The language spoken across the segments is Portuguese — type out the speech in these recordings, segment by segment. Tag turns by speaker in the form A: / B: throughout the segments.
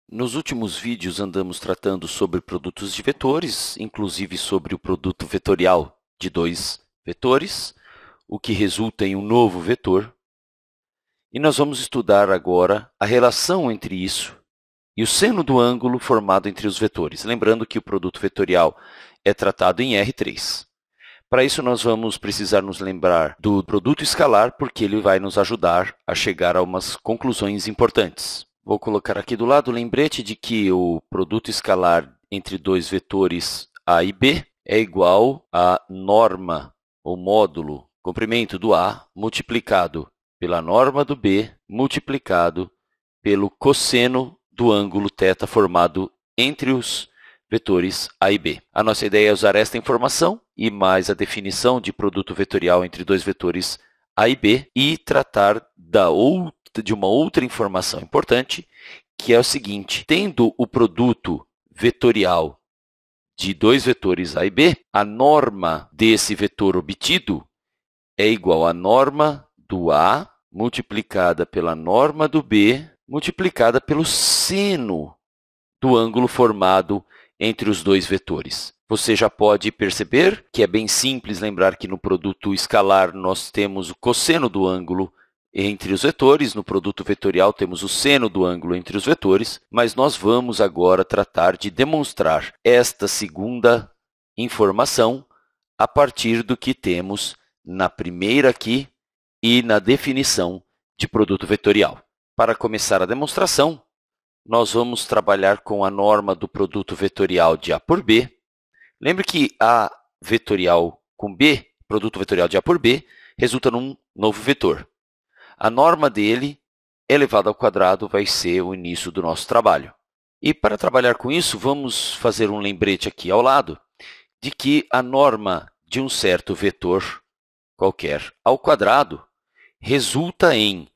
A: Nos últimos vídeos andamos tratando sobre produtos de vetores, inclusive sobre o produto vetorial de dois vetores, o que resulta em um novo vetor. E nós vamos estudar agora a relação entre isso e o seno do ângulo formado entre os vetores. Lembrando que o produto vetorial é tratado em R3. Para isso, nós vamos precisar nos lembrar do produto escalar, porque ele vai nos ajudar a chegar a umas conclusões importantes. Vou colocar aqui do lado o lembrete de que o produto escalar entre dois vetores A e B é igual à norma, ou módulo, comprimento do A, multiplicado pela norma do B, multiplicado pelo cosseno do ângulo θ formado entre os vetores A e B. A nossa ideia é usar esta informação e mais a definição de produto vetorial entre dois vetores A e B e tratar de uma outra informação importante, que é o seguinte: tendo o produto vetorial de dois vetores A e B, a norma desse vetor obtido é igual à norma do A multiplicada pela norma do B multiplicada pelo seno do ângulo formado entre os dois vetores. Você já pode perceber que é bem simples lembrar que no produto escalar nós temos o cosseno do ângulo entre os vetores, no produto vetorial temos o seno do ângulo entre os vetores, mas nós vamos agora tratar de demonstrar esta segunda informação a partir do que temos na primeira aqui e na definição de produto vetorial. Para começar a demonstração, nós vamos trabalhar com a norma do produto vetorial de A por B. Lembre que A vetorial com B, produto vetorial de A por B, resulta num novo vetor. A norma dele, elevado ao quadrado, vai ser o início do nosso trabalho. E para trabalhar com isso, vamos fazer um lembrete aqui ao lado de que a norma de um certo vetor qualquer ao quadrado resulta em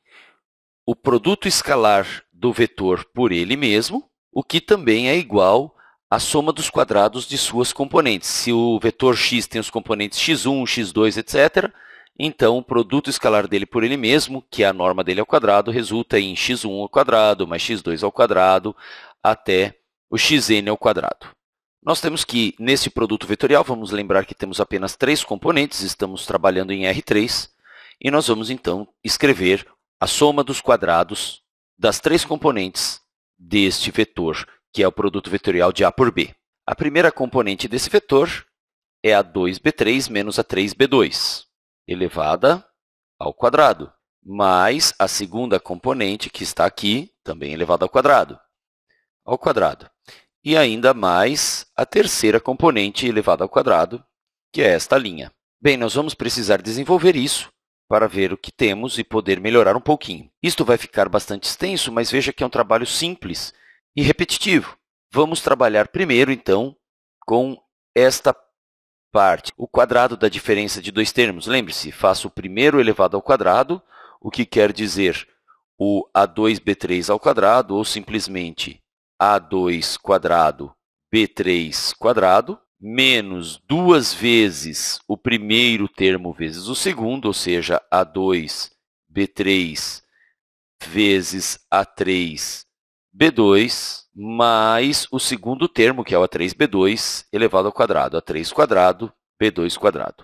A: o produto escalar do vetor por ele mesmo, o que também é igual à soma dos quadrados de suas componentes. Se o vetor x tem os componentes x1, x2, etc., então o produto escalar dele por ele mesmo, que é a norma dele ao quadrado, resulta em x1 ao quadrado mais x2 ao quadrado até o xn ao quadrado. Nós temos que, nesse produto vetorial, vamos lembrar que temos apenas três componentes, estamos trabalhando em R3, e nós vamos, então, escrever a soma dos quadrados das três componentes deste vetor, que é o produto vetorial de A por B. A primeira componente desse vetor é a 2b3 menos a 3b2, elevada ao quadrado, mais a segunda componente, que está aqui, também elevada ao quadrado. E ainda mais a terceira componente elevada ao quadrado, que é esta linha. Bem, nós vamos precisar desenvolver isso para ver o que temos e poder melhorar um pouquinho. Isto vai ficar bastante extenso, mas veja que é um trabalho simples e repetitivo. Vamos trabalhar primeiro, então, com esta parte, o quadrado da diferença de dois termos. Lembre-se, faço o primeiro elevado ao quadrado, o que quer dizer o A2b3 ao quadrado, ou simplesmente A2 quadrado b3 quadrado, menos duas vezes o primeiro termo vezes o segundo, ou seja, A2b3 vezes A3b2, mais o segundo termo, que é o A3b2, elevado ao quadrado, A3 quadrado, b2 quadrado.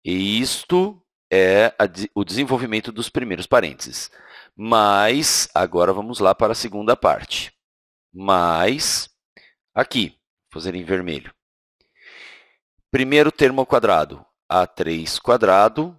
A: E isto é o desenvolvimento dos primeiros parênteses. Mas, agora vamos lá para a segunda parte. Mais, aqui, vou fazer em vermelho. Primeiro termo ao quadrado, A3 quadrado,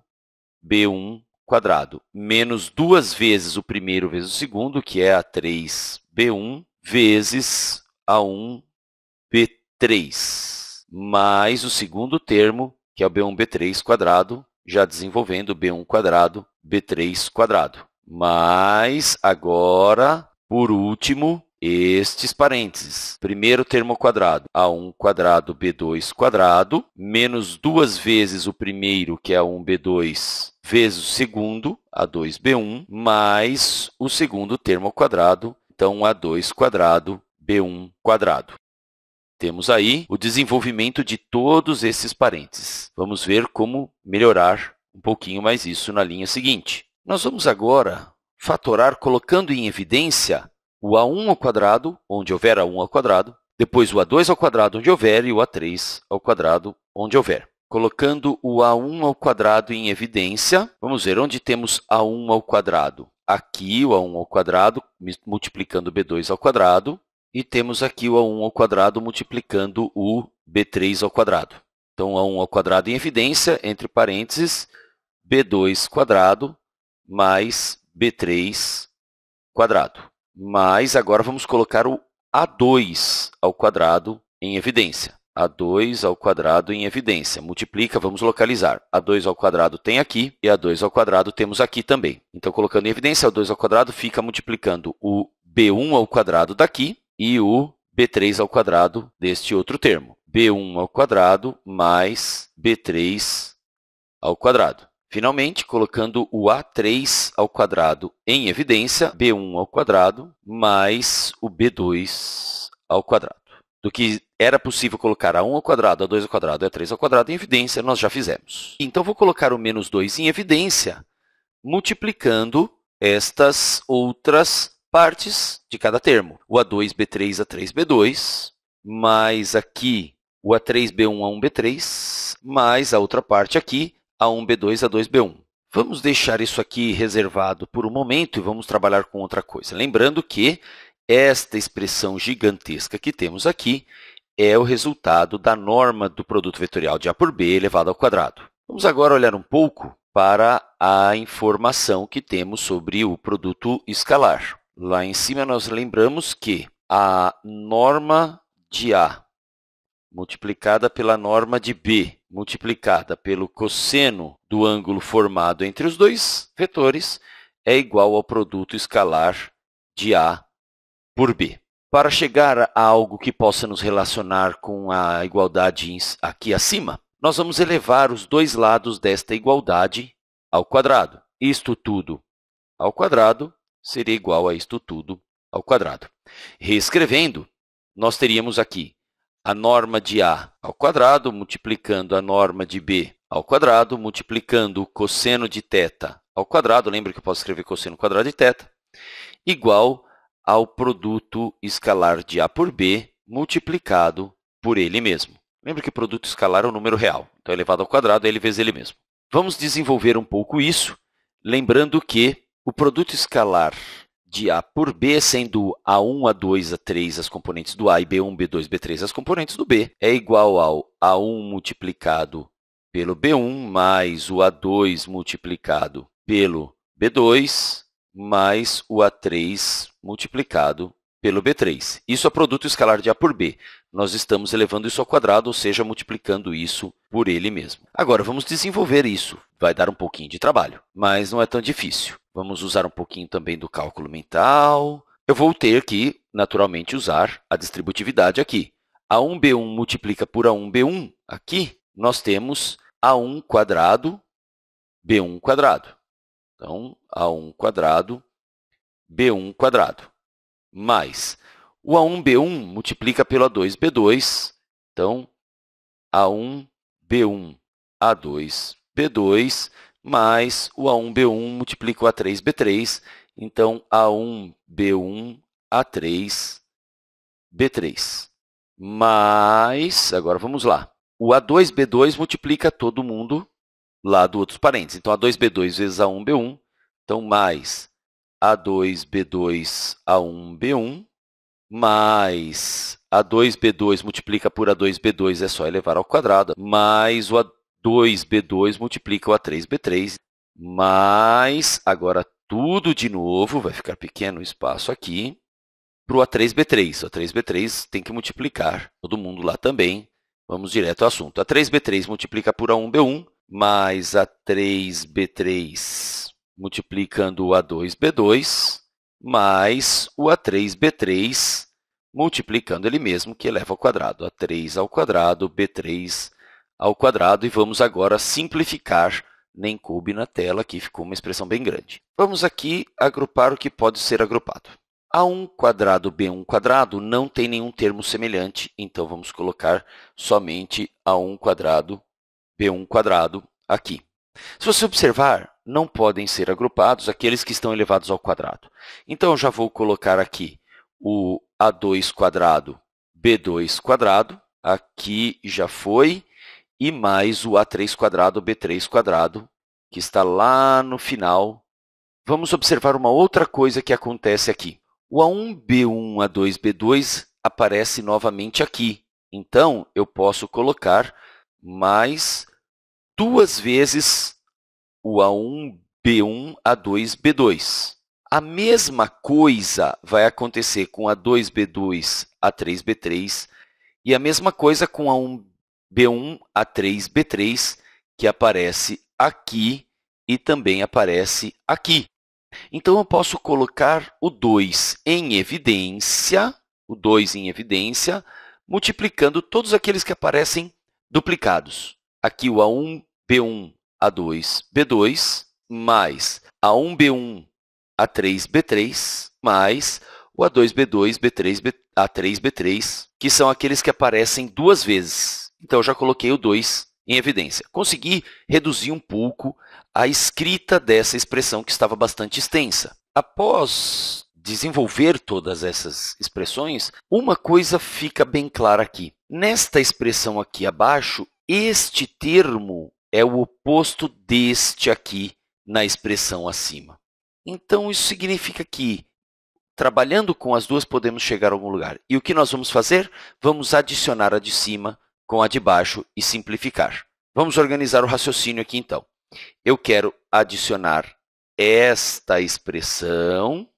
A: B1 quadrado, menos duas vezes o primeiro vezes o segundo, que é A3B1, vezes A1B3, mais o segundo termo, que é o B1B3 quadrado, já desenvolvendo B1 quadrado, B3 quadrado. Mas, agora, por último, estes parênteses. Primeiro termo ao quadrado, A1 quadrado, B2 quadrado, menos duas vezes o primeiro, que é A1B2, vezes o segundo, A2B1, mais o segundo termo ao quadrado, então A2 quadrado, B1 quadrado. Temos aí o desenvolvimento de todos esses parênteses. Vamos ver como melhorar um pouquinho mais isso na linha seguinte. Nós vamos agora fatorar colocando em evidência o A1 ao quadrado, onde houver A1 ao quadrado, depois o A2 ao quadrado, onde houver, e o A3 ao quadrado, onde houver. Colocando o A1 ao quadrado em evidência, vamos ver onde temos A1 ao quadrado. Aqui o A1 ao quadrado multiplicando o B2 ao quadrado, e temos aqui o A1 ao quadrado multiplicando o B3 ao quadrado. Então, A1 ao quadrado em evidência, entre parênteses, B2 quadrado mais B3 quadrado. Mas agora vamos colocar o A2 ao quadrado em evidência. A2 ao quadrado em evidência. Multiplica, vamos localizar. A2 ao quadrado tem aqui e A2 ao quadrado temos aqui também. Então, colocando em evidência, A2 ao quadrado fica multiplicando o B1 ao quadrado daqui e o B3 ao quadrado deste outro termo. B1 ao quadrado mais B3 ao quadrado. Finalmente, colocando o A3 ao quadrado em evidência, B1 ao quadrado mais o B2 ao quadrado. Do que era possível colocar A1 ao quadrado, A2 ao quadrado e A3 ao quadrado em evidência, nós já fizemos. Então, vou colocar o menos 2 em evidência, multiplicando estas outras partes de cada termo. O A2, B3, A3, B2, mais aqui o A3, B1, A1, B3, mais a outra parte aqui, A1, B2, A2, B1. Vamos deixar isso aqui reservado por um momento e vamos trabalhar com outra coisa. Lembrando que esta expressão gigantesca que temos aqui é o resultado da norma do produto vetorial de A por B elevado ao quadrado. Vamos agora olhar um pouco para a informação que temos sobre o produto escalar. Lá em cima, nós lembramos que a norma de A multiplicada pela norma de B, multiplicada pelo cosseno do ângulo formado entre os dois vetores, é igual ao produto escalar de A por B. Para chegar a algo que possa nos relacionar com a igualdade aqui acima, nós vamos elevar os dois lados desta igualdade ao quadrado. Isto tudo ao quadrado seria igual a isto tudo ao quadrado. Reescrevendo, nós teríamos aqui a norma de A ao quadrado, multiplicando a norma de B ao quadrado, multiplicando o cosseno de θ ao quadrado, lembra que eu posso escrever cosseno quadrado de θ, igual ao produto escalar de A por B multiplicado por ele mesmo. Lembra que o produto escalar é um número real, então elevado ao quadrado é ele vezes ele mesmo. Vamos desenvolver um pouco isso, lembrando que o produto escalar de A por B, sendo A1, A2, A3 as componentes do A e B1, B2, B3 as componentes do B, é igual ao A1 multiplicado pelo B1 mais o A2 multiplicado pelo B2 mais o A3 multiplicado pelo B3. Isso é produto escalar de A por B. Nós estamos elevando isso ao quadrado, ou seja, multiplicando isso por ele mesmo. Agora, vamos desenvolver isso. Vai dar um pouquinho de trabalho, mas não é tão difícil. Vamos usar um pouquinho também do cálculo mental. Eu vou ter que, naturalmente, usar a distributividade aqui. A1B1 multiplica por A1B1. Aqui, nós temos A1 quadrado, B1 quadrado. Então, A1 quadrado, B1 quadrado, mais o A1, B1 multiplica pelo A2, B2. Então, A1, B1, A2, B2, mais o A1, B1 multiplica o A3, B3. Então, A1, B1, A3, B3. Mais, agora vamos lá, o A2, B2 multiplica todo mundo lá do outros parênteses. Então, A2B2 vezes A1B1, então, mais A2B2 A1B1, mais A2B2 multiplica por A2B2, é só elevar ao quadrado, mais o A2B2 multiplica o A3B3, mais, agora tudo de novo, vai ficar pequeno o espaço aqui, para o A3B3. O A3B3 tem que multiplicar todo mundo lá também. Vamos direto ao assunto. A3B3 multiplica por A1B1, mais A3B3 multiplicando o A2B2, mais o A3B3 multiplicando ele mesmo, que eleva ao quadrado. A3 ao quadrado, B3 ao quadrado. E vamos agora simplificar. Nem coube na tela, aqui ficou uma expressão bem grande. Vamos aqui agrupar o que pode ser agrupado. A1 quadrado, B1 quadrado não tem nenhum termo semelhante, então vamos colocar somente A1 quadrado, B1 quadrado aqui. Se você observar, não podem ser agrupados aqueles que estão elevados ao quadrado. Então, eu já vou colocar aqui o A2², B2², aqui já foi, e mais o A3², B3², que está lá no final. Vamos observar uma outra coisa que acontece aqui. O A1, B1, A2, B2 aparece novamente aqui. Então, eu posso colocar mais 2 vezes o A1, B1, A2, B2. A mesma coisa vai acontecer com A2, B2, A3, B3 e a mesma coisa com A1, B1, A3, B3, que aparece aqui e também aparece aqui. Então, eu posso colocar o 2 em evidência, multiplicando todos aqueles que aparecem duplicados. Aqui o A1, B1, A2, B2, mais A1, B1, A3, B3, mais o A2, B2, B3, A3, B3, que são aqueles que aparecem 2 vezes. Então, eu já coloquei o 2 em evidência. Consegui reduzir um pouco a escrita dessa expressão que estava bastante extensa. Após desenvolver todas essas expressões, uma coisa fica bem clara aqui. Nesta expressão aqui abaixo, este termo é o oposto deste aqui na expressão acima. Então, isso significa que, trabalhando com as duas, podemos chegar a algum lugar. E o que nós vamos fazer? Vamos adicionar a de cima com a de baixo e simplificar. Vamos organizar o raciocínio aqui, então. Eu quero adicionar esta expressão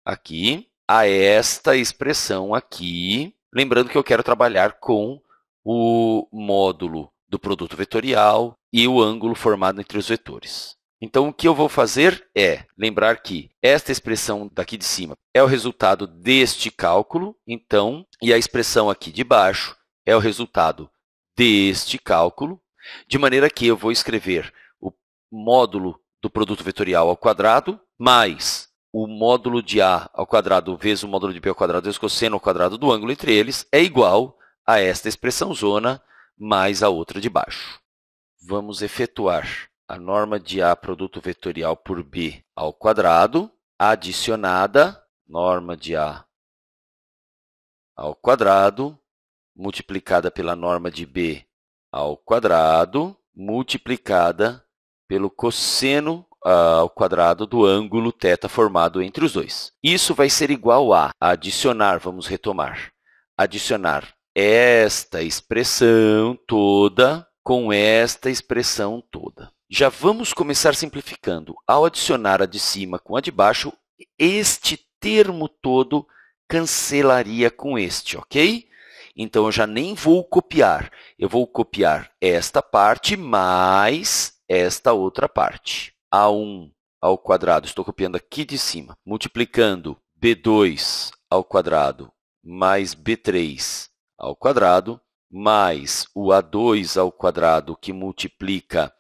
A: aqui a esta expressão aqui. Lembrando que eu quero trabalhar com o módulo do produto vetorial e o ângulo formado entre os vetores. Então, o que eu vou fazer é lembrar que esta expressão daqui de cima é o resultado deste cálculo, então, e a expressão aqui de baixo é o resultado deste cálculo, de maneira que eu vou escrever o módulo do produto vetorial ao quadrado mais o módulo de A ao quadrado vezes o módulo de B ao quadrado vezes o cosseno ao quadrado do ângulo entre eles é igual a esta expressão zona mais a outra de baixo. Vamos efetuar a norma de A produto vetorial por B ao quadrado, adicionada norma de A ao quadrado, multiplicada pela norma de B ao quadrado, multiplicada pelo cosseno ao quadrado do ângulo θ formado entre os dois. Isso vai ser igual a adicionar, vamos retomar, adicionar esta expressão toda com esta expressão toda. Já vamos começar simplificando. Ao adicionar a de cima com a de baixo, este termo todo cancelaria com este, ok? Então, eu já nem vou copiar. Eu vou copiar esta parte mais esta outra parte. A1 ao quadrado, estou copiando aqui de cima, multiplicando B2 ao quadrado mais B3 ao quadrado, mais o A2 ao quadrado, que multiplica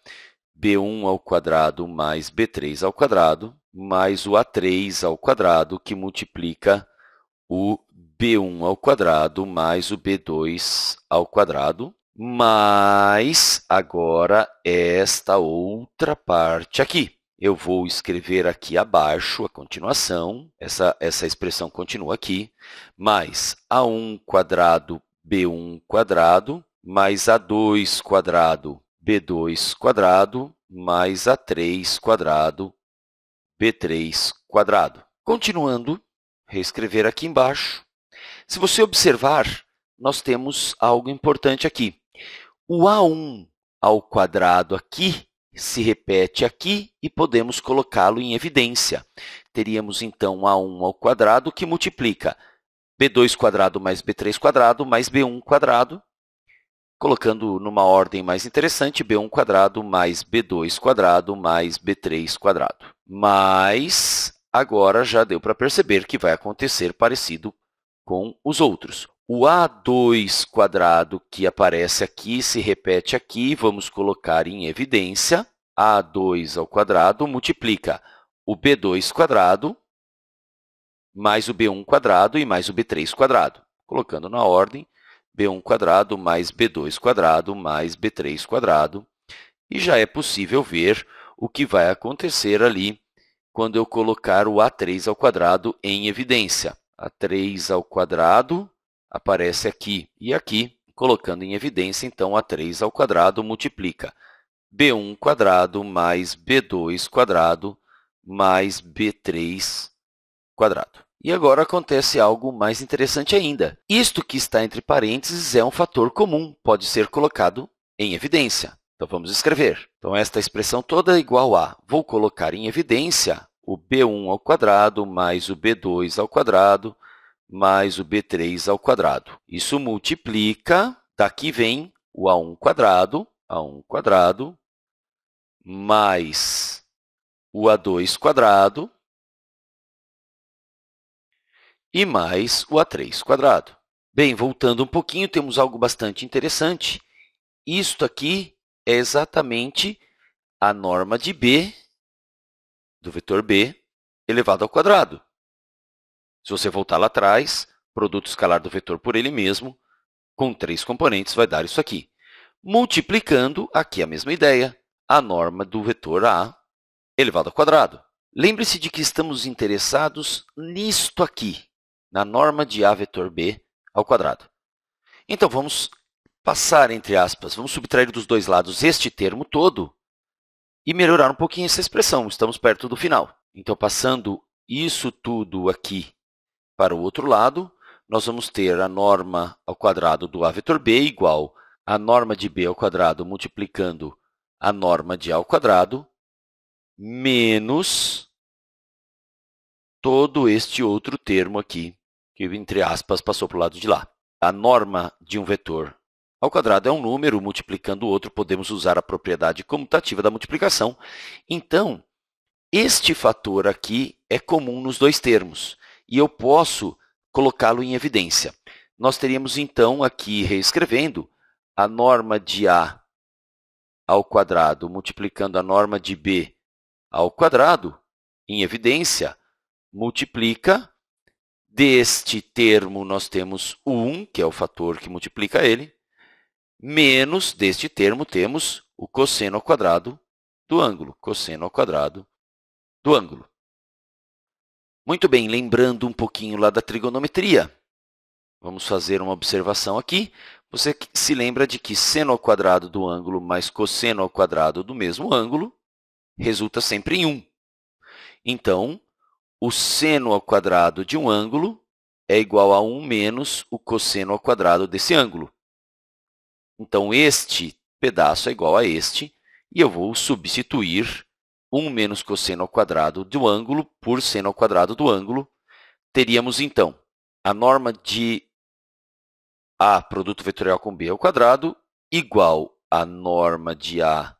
A: B1 ao quadrado mais B3 ao quadrado, mais o A3 ao quadrado, que multiplica o B1 ao quadrado mais o B2 ao quadrado, mais agora esta outra parte aqui. Eu vou escrever aqui abaixo a continuação, essa expressão continua aqui, mais A1 quadrado, B1 quadrado, mais A2 quadrado, B2 quadrado, mais A3 quadrado, B3 quadrado. Continuando, reescrever aqui embaixo. Se você observar, nós temos algo importante aqui. O A1 ao quadrado aqui se repete aqui e podemos colocá-lo em evidência. Teríamos, então, A1 ao quadrado, que multiplica B2 quadrado mais B3 quadrado mais B1 quadrado, colocando numa ordem mais interessante, B1 quadrado mais B2 quadrado mais B3 quadrado. Mas agora já deu para perceber que vai acontecer parecido com os outros. O A2 quadrado que aparece aqui se repete aqui, vamos colocar em evidência. A2 ao quadrado multiplica o B2 quadrado mais o B1 quadrado e mais o B3 quadrado. Colocando na ordem, B1 quadrado mais B2 quadrado mais B3 quadrado. E já é possível ver o que vai acontecer ali quando eu colocar o A3 ao quadrado em evidência. A 3 ao quadrado aparece aqui e aqui, colocando em evidência, então, a 3 ao quadrado multiplica b1 quadrado mais b2 quadrado mais b3 quadrado. E agora acontece algo mais interessante ainda. Isto que está entre parênteses é um fator comum, pode ser colocado em evidência. Então, vamos escrever. Então, esta expressão toda é igual a, vou colocar em evidência o b1 ao quadrado mais o b2 ao quadrado mais o b3 ao quadrado. Isso multiplica, daqui vem o a1 quadrado, mais o a2 quadrado e mais o a3 quadrado. Bem, voltando um pouquinho, temos algo bastante interessante. Isto aqui é exatamente a norma de b, do vetor b, elevado ao quadrado. Se você voltar lá atrás, produto escalar do vetor por ele mesmo, com 3 componentes, vai dar isso aqui. Multiplicando, aqui a mesma ideia, a norma do vetor a elevado ao quadrado. Lembre-se de que estamos interessados nisto aqui, na norma de a vetor b ao quadrado. Então, vamos passar, entre aspas, vamos subtrair dos dois lados este termo todo e melhorar um pouquinho essa expressão. Estamos perto do final. Então, passando isso tudo aqui para o outro lado, nós vamos ter a norma ao quadrado do a vetor b igual a norma de b ao quadrado multiplicando a norma de a ao quadrado menos todo este outro termo aqui, que, entre aspas, passou para o lado de lá. A norma de um vetor ao quadrado é um número, multiplicando o outro, podemos usar a propriedade comutativa da multiplicação. Então, este fator aqui é comum nos dois termos, e eu posso colocá-lo em evidência. Nós teríamos, então, aqui, reescrevendo, a norma de a ao quadrado multiplicando a norma de b ao quadrado, em evidência, multiplica. Deste termo, nós temos o 1, que é o fator que multiplica ele, menos deste termo temos o cosseno ao quadrado do ângulo. Cosseno ao quadrado do ângulo. Muito bem, lembrando um pouquinho lá da trigonometria, vamos fazer uma observação aqui. Você se lembra de que seno ao quadrado do ângulo mais cosseno ao quadrado do mesmo ângulo resulta sempre em 1. Então, o seno ao quadrado de um ângulo é igual a 1 menos o cosseno ao quadrado desse ângulo. Então, este pedaço é igual a este, e eu vou substituir 1 menos cosseno ao quadrado do ângulo por seno ao quadrado do ângulo. Teríamos, então, a norma de a produto vetorial com b ao quadrado igual a norma de a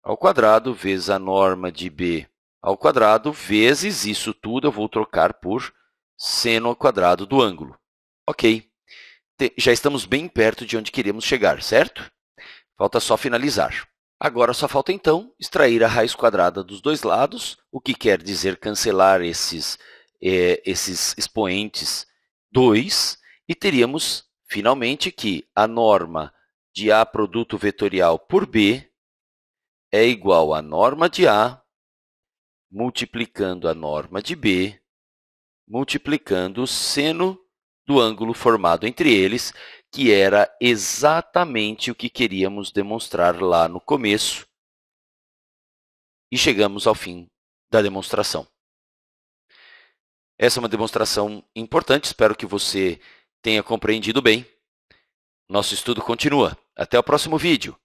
A: ao quadrado vezes a norma de b ao quadrado vezes isso tudo eu vou trocar por seno ao quadrado do ângulo. Ok. Já estamos bem perto de onde queremos chegar, certo? Falta só finalizar. Agora só falta, então, extrair a raiz quadrada dos dois lados, o que quer dizer cancelar esses expoentes 2, e teríamos, finalmente, que a norma de a produto vetorial por b é igual à norma de a multiplicando a norma de b, multiplicando o seno do ângulo formado entre eles, que era exatamente o que queríamos demonstrar lá no começo. E chegamos ao fim da demonstração. Essa é uma demonstração importante, espero que você tenha compreendido bem. Nosso estudo continua. Até o próximo vídeo.